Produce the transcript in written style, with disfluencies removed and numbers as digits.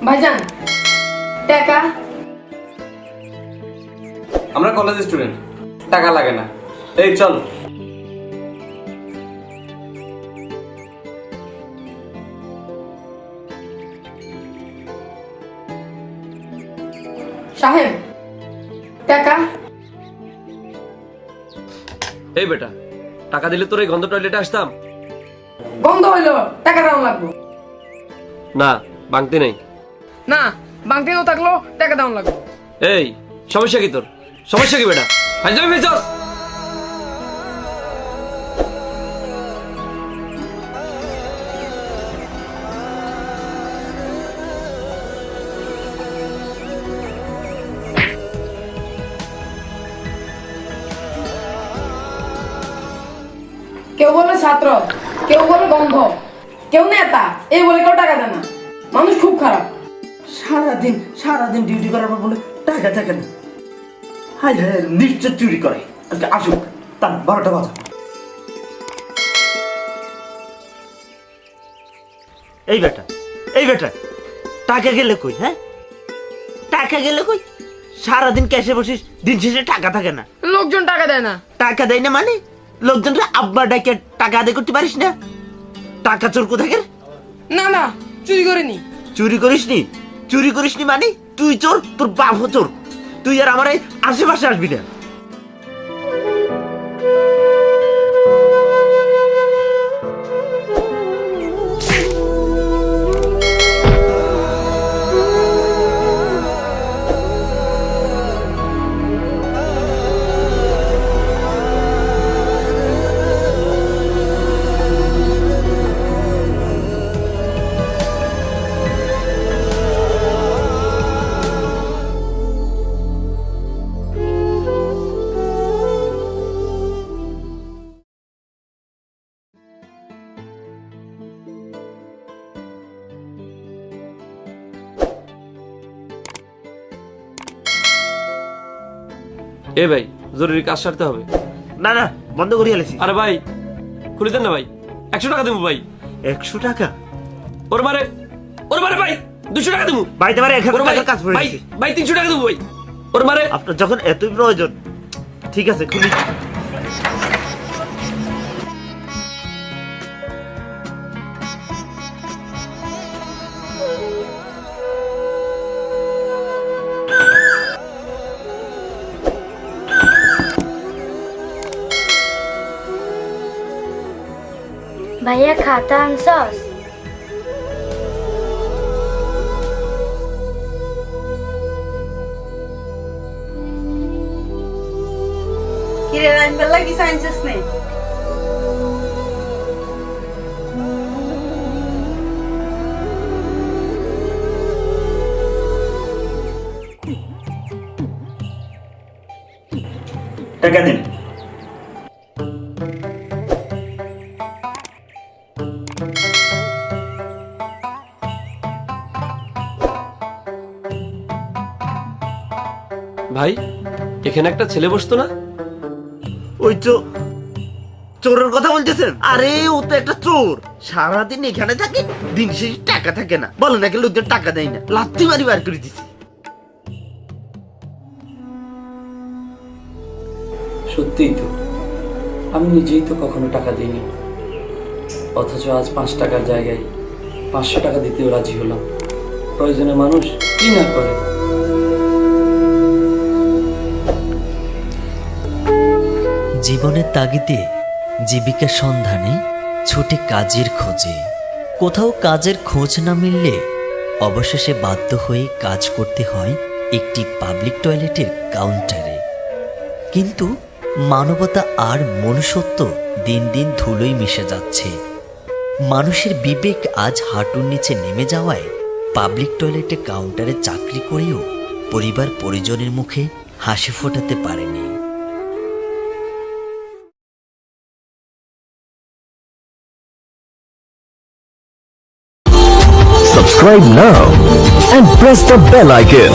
ভাইজান টাকা। আমরা কলেজ স্টুডেন্ট, টাকা লাগে না। এই চল। সাহেব টাকা। এই বেটা, টাকা দিলে তোর এই গন্ধ টয়লেটে আসতাম? বন্ধ হইলো, টাকা দাম লাগবে। না, বাংতি নেই। না, বাংতে থাকলো টাকা দাম লাগবে। এই সমস্যা কি তোর? সমস্যা কি বেটা? ফাইজলামি ফেলছস? কেউ বলে ছাত্র, কেউ বলে গন্ধ, কেউ নেতা, এই বলে কেউ টাকা দেয় না। মানুষ খুব খারাপ। সারাদিন ডিউটি করার পর বলে টাকা থাকে না। হাই হাই, নিশ্চয় চুরি করে। আজকে আসুক, তার 12টা বাজা। এই বেটা টাকা গেলে কই? হ্যাঁ, টাকা গেলে কই? সারাদিন ক্যাশে বসিস, দিন শেষে টাকা থাকে না। লোকজন টাকা দেয় না। টাকা দেয় না মানে লোকজনরা আব্বা ডাকে টাকা আদায় করতে পারিস না? টাকা চোর কোথাকার? না না, চুরি করিনি। চুরি করিসনি মানে তুই চোর, তোর বাপও চোর। তুই আর আমার এই আশেপাশে আসবি না। এ ভাই, জরুরি কাজ সারতে হবে। না না, বন্ধ করি আলেছি। আরে ভাই, খুলে দেন না ভাই। 100 টাকা দেবো ভাই। 100 টাকা? ওর মারে ভাই 200 টাকা দেবো। বাড়িতে বাড়ি 1000 ভাই টাকার কাজ পড়ে ভাই গেছে। ভাই 300 টাকা দেবো ভাই। ওর মারে। আপনার যখন এতই প্রয়োজন, ঠিক আছে খুলি। ভাইয়া খাতা আনছস? কিরে রাইনবার লাগি সাইন্সেস নেই? টাকা দিন। ভাই, এখানে একটা ছেলে বসতো না? ওই চোরের কথা বলতেছেন? আরে ও তো একটা চোর, সারাদিন এখানে থাকে, দিন শেষে টাকা থাকে না। বলো নাকি লোকজন টাকা দেয় না, লাথি মারি বার করে দিছি। সত্যিই তো, আমি নিজেই তো কখনো টাকা দিইনি, অথচ আজ 5 টাকার জায়গায় 500 টাকা দিতেও রাজি হলাম। প্রয়োজনে মানুষ কি না করে। জীবনের তাগিদে, জীবিকার সন্ধানে ছুটে কাজের খোঁজে। কোথাও কাজের খোঁজ না মিললে অবশেষে বাধ্য হয়ে কাজ করতে হয় একটি পাবলিক টয়লেটের কাউন্টারে। কিন্তু মানবতা আর মনুষ্যত্ব দিন দিন ধুলোয় মিশে যাচ্ছে। মানুষের বিবেক আজ হাঁটুর নিচে নেমে যাওয়ায় পাবলিক টয়লেটে কাউন্টারে চাকরি করেও পরিবার পরিজনের মুখে হাসি ফোটাতে পারেনি। Subscribe now and press the bell icon.